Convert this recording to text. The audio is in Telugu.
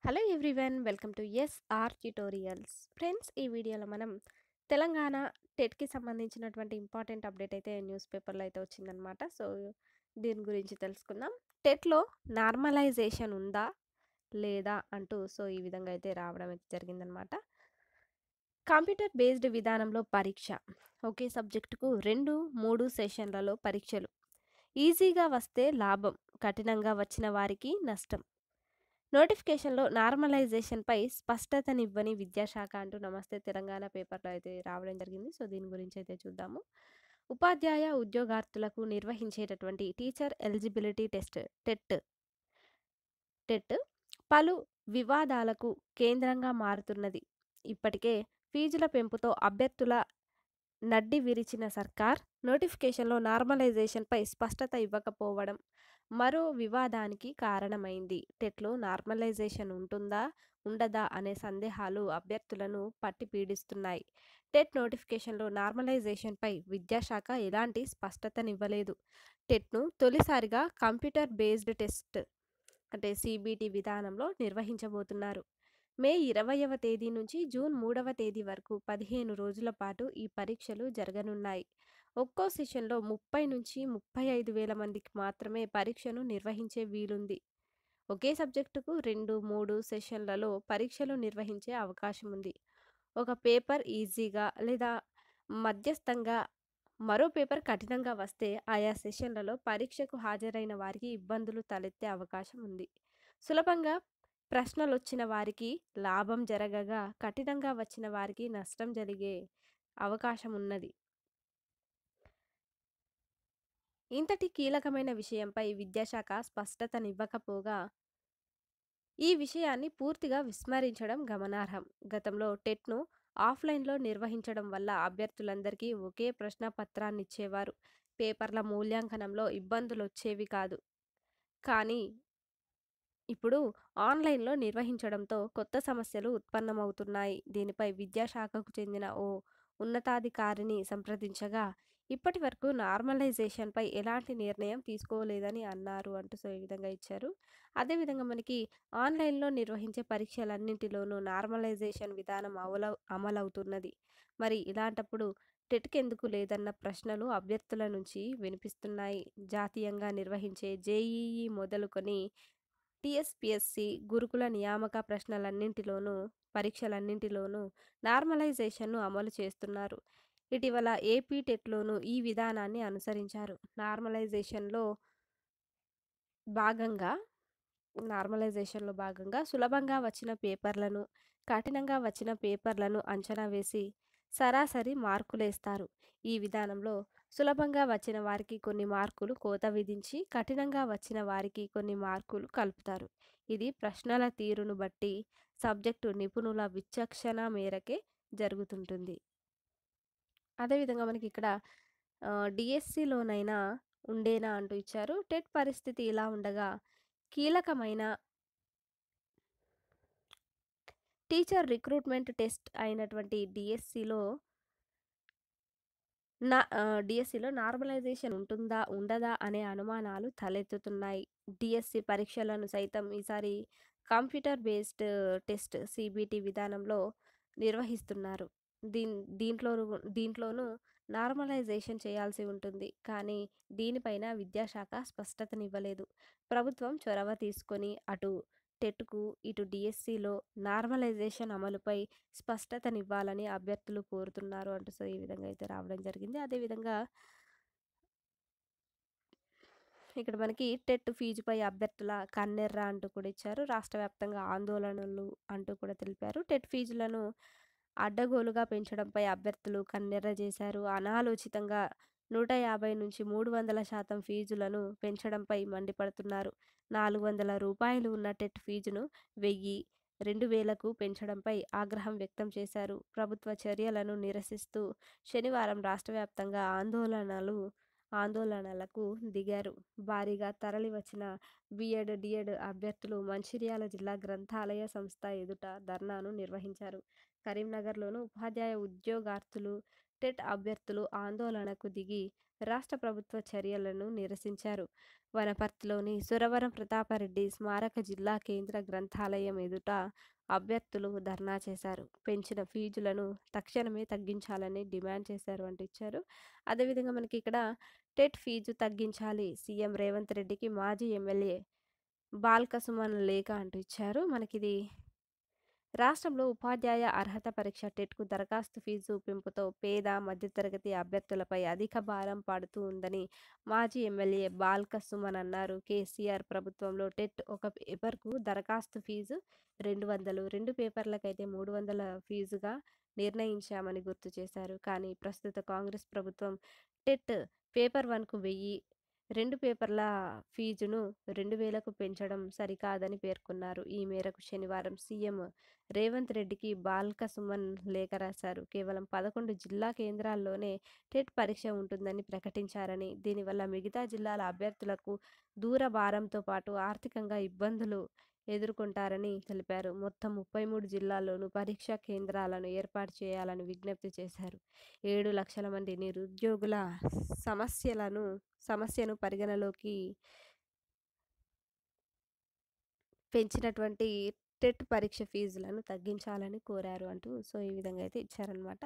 Hello everyone, welcome to SR tutorials. Friends, ఈ వీడియోలో మనం తెలంగాణ టెట్కి సంబంధించినటువంటి ఇంపార్టెంట్ అప్డేట్ అయితే న్యూస్ పేపర్లో అయితే వచ్చిందనమాట. సో దీని గురించి తెలుసుకుందాం. టెట్లో నార్మలైజేషన్ ఉందా లేదా అంటూ ఈ విధంగా అయితే రావడం అయితే జరిగిందనమాట. కంప్యూటర్ బేస్డ్ విధానంలో పరీక్ష, ఒకే సబ్జెక్టుకు 2-3 సెషన్లలో పరీక్షలు. ఈజీగా వస్తే లాభం, కఠినంగా వచ్చిన వారికి నష్టం. నోటిఫికేషన్లో నార్మలైజేషన్పై స్పష్టతనివ్వని విద్యాశాఖ అంటూ నమస్తే తెలంగాణ పేపర్లో అయితే రావడం జరిగింది. సో దీని గురించి అయితే చూద్దాము. ఉపాధ్యాయ ఉద్యోగార్థులకు నిర్వహించేటటువంటి టీచర్ ఎలిజిబిలిటీ టెట్ టెట్ పలు వివాదాలకు కేంద్రంగా మారుతున్నది. ఇప్పటికే ఫీజుల పెంపుతో అభ్యర్థుల నడ్డి విరిచిన సర్కార్ నోటిఫికేషన్లో నార్మలైజేషన్పై స్పష్టత ఇవ్వకపోవడం మరో వివాదానికి కారణమైంది. టెట్లో నార్మలైజేషన్ ఉంటుందా ఉండదా అనే సందేహాలు అభ్యర్థులను పట్టి పీడిస్తున్నాయి. టెట్ నోటిఫికేషన్లో నార్మలైజేషన్పై విద్యాశాఖ ఎలాంటి స్పష్టతనివ్వలేదు. టెట్ను తొలిసారిగా కంప్యూటర్ బేస్డ్ టెస్ట్ అంటే సిబిటి విధానంలో నిర్వహించబోతున్నారు. మే 20వ తేదీ నుంచి జూన్ 3వ తేదీ వరకు 15 రోజుల పాటు ఈ పరీక్షలు జరగనున్నాయి. ఒక్కో సెషన్లో 30 నుంచి 35 వేల మందికి మాత్రమే పరీక్షను నిర్వహించే వీలుంది. ఒకే సబ్జెక్టుకు 2-3 సెషన్లలో పరీక్షలు నిర్వహించే అవకాశం ఉంది. ఒక పేపర్ ఈజీగా లేదా మధ్యస్థంగా, మరో పేపర్ కఠినంగా వస్తే ఆయా సెషన్లలో పరీక్షకు హాజరైన వారికి ఇబ్బందులు తలెత్తే అవకాశం ఉంది. సులభంగా ప్రశ్నలొచ్చిన వారికి లాభం జరగగా, కఠినంగా వచ్చిన వారికి నష్టం జరిగే అవకాశం ఉన్నది. ఇంతటి కీలకమైన విషయంపై విద్యాశాఖ స్పష్టతనివ్వకపోగా ఈ విషయాన్ని పూర్తిగా విస్మరించడం గమనార్హం. గతంలో టెట్ను ఆఫ్లైన్లో నిర్వహించడం వల్ల అభ్యర్థులందరికీ ఒకే ప్రశ్న పత్రాన్నిచ్చేవారు. పేపర్ల మూల్యాంకనంలో ఇబ్బందులొచ్చేవి కాదు. కానీ ఇప్పుడు ఆన్లైన్లో నిర్వహించడంతో కొత్త సమస్యలు ఉత్పన్నమవుతున్నాయి. దీనిపై విద్యాశాఖకు చెందిన ఓ ఉన్నతాధికారిని సంప్రదించగా, ఇప్పటి వరకు నార్మలైజేషన్పై ఎలాంటి నిర్ణయం తీసుకోలేదని అన్నారు అంటూ ఈ విధంగా ఇచ్చారు. అదేవిధంగా మనకి ఆన్లైన్లో నిర్వహించే పరీక్షలన్నింటిలోనూ నార్మలైజేషన్ విధానం అమలవుతున్నది. మరి ఇలాంటప్పుడు టెట్కెందుకు లేదన్న ప్రశ్నలు అభ్యర్థుల నుంచి వినిపిస్తున్నాయి. జాతీయంగా నిర్వహించే జేఈఈ మొదలుకొని టీఎస్పీఎస్సీ, గురుకుల నియామక పరీక్షలన్నింటిలోనూ నార్మలైజేషన్ను అమలు చేస్తున్నారు. ఇటీవల ఏపీ టెట్లోనూ ఈ విధానాన్ని అనుసరించారు. భాగంగా నార్మలైజేషన్లో భాగంగా సులభంగా వచ్చిన పేపర్లను, కఠినంగా వచ్చిన పేపర్లను అంచనా వేసి సరాసరి మార్కులేస్తారు. ఈ విధానంలో సులభంగా వచ్చిన వారికి కొన్ని మార్కులు కోత విధించి, కఠినంగా వచ్చిన వారికి కొన్ని మార్కులు కలుపుతారు. ఇది ప్రశ్నల తీరును బట్టి సబ్జెక్టు నిపుణుల విచక్షణ మేరకే జరుగుతుంటుంది. అదేవిధంగా మనకి ఇక్కడ డిఎస్సిలోనైనా ఉండేనా అంటూ ఇచ్చారు. టెట్ పరిస్థితి ఇలా ఉండగా కీలకమైన టీచర్ రిక్రూట్మెంట్ టెస్ట్ అయినటువంటి డిఎస్సిలో నార్మలైజేషన్ ఉంటుందా ఉండదా అనే అనుమానాలు తలెత్తుతున్నాయి. డిఎస్సి పరీక్షలను సైతం ఈసారి కంప్యూటర్ బేస్డ్ టెస్ట్ సిబిటి విధానంలో నిర్వహిస్తున్నారు. దీంట్లోనూ నార్మలైజేషన్ చేయాల్సి ఉంటుంది. కానీ దీనిపైన విద్యాశాఖ స్పష్టతనివ్వలేదు. ప్రభుత్వం చొరవ తీసుకొని అటు టెట్కు, ఇటు డిఎస్సిలో నార్మలైజేషన్ అమలుపై స్పష్టతనివ్వాలని అభ్యర్థులు కోరుతున్నారు అంటూ ఈ విధంగా అయితే రావడం జరిగింది. అదేవిధంగా ఇక్కడ మనకి టెట్ ఫీజుపై అభ్యర్థుల కన్నెర్ర అంటూ కూడా ఇచ్చారు. రాష్ట్ర వ్యాప్తంగా ఆందోళనలు అంటూ కూడా తెలిపారు. టెట్ ఫీజులను అడ్డగోలుగా పెంచడంపై అభ్యర్థులు కన్నెర్ర చేశారు. అనాలోచితంగా 150 నుంచి 300% ఫీజులను పెంచడంపై మండిపడుతున్నారు. రూ. 400 ఉన్న టెట్ ఫీజును 1000, 2000కు పెంచడంపై ఆగ్రహం వ్యక్తం చేశారు. ప్రభుత్వ చర్యలను నిరసిస్తూ శనివారం రాష్ట్ర వ్యాప్తంగా ఆందోళనలకు దిగారు. భారీగా తరలివచ్చిన బీఎడ్, డీఎడ్ అభ్యర్థులు మంచిర్యాల జిల్లా గ్రంథాలయ సంస్థ ఎదుట ధర్నాను నిర్వహించారు. కరీంనగర్లోనూ ఉపాధ్యాయ ఉద్యోగార్థులు, టెట్ అభ్యర్థులు ఆందోళనకు దిగి రాష్ట్ర ప్రభుత్వ చర్యలను నిరసించారు. వనపర్తిలోని సురవరం ప్రతాపరెడ్డి స్మారక జిల్లా కేంద్ర గ్రంథాలయం ఎదుట అభ్యర్థులు ధర్నా చేశారు. పెంచిన ఫీజులను తక్షణమే తగ్గించాలని డిమాండ్ చేశారు అంటూ ఇచ్చారు. అదేవిధంగా మనకి ఇక్కడ టెట్ ఫీజు తగ్గించాలి సీఎం రేవంత్ రెడ్డికి మాజీ ఎమ్మెల్యే బాల్క సుమన్ లేఖ అంటూ ఇచ్చారు. మనకిది రాష్ట్రంలో ఉపాధ్యాయ అర్హత పరీక్ష టెట్‌కు దరఖాస్తు ఫీజు పెంపుతో పేద, మధ్యతరగతి అభ్యర్థులపై అధిక భారం పడుతూ ఉందని మాజీ ఎమ్మెల్యే బాల్క సుమన్ అన్నారు. కేసీఆర్ ప్రభుత్వంలో టెట్ ఒక పేపర్‌కు దరఖాస్తు ఫీజు 200, 2 పేపర్లకైతే 300 ఫీజుగా నిర్ణయించామని గుర్తు చేశారు. కానీ ప్రస్తుత కాంగ్రెస్ ప్రభుత్వం టెట్ పేపర్ 1కు 1000, 2 పేపర్ల ఫీజును 2000కు పెంచడం సరికాదని పేర్కొన్నారు. ఈ మేరకు శనివారం సీఎం రేవంత్ రెడ్డికి బాల్క సుమన్ లేఖ రాశారు. కేవలం 11 జిల్లా కేంద్రాల్లోనే టెట్ పరీక్ష ఉంటుందని ప్రకటించారని, దీనివల్ల మిగతా జిల్లాల అభ్యర్థులకు దూర భారంతో పాటు ఆర్థికంగా ఇబ్బందులు ఎదుర్కొంటారని తెలిపారు. మొత్తం 33 జిల్లాల్లోనూ పరీక్షా కేంద్రాలను ఏర్పాటు చేయాలని విజ్ఞప్తి చేశారు. 7 లక్షల మంది నిరుద్యోగుల సమస్యను పరిగణలోకి పెంచినటువంటి టెట్ పరీక్ష ఫీజులను తగ్గించాలని కోరారు అంటూ ఈ విధంగా అయితే ఇచ్చారనమాట.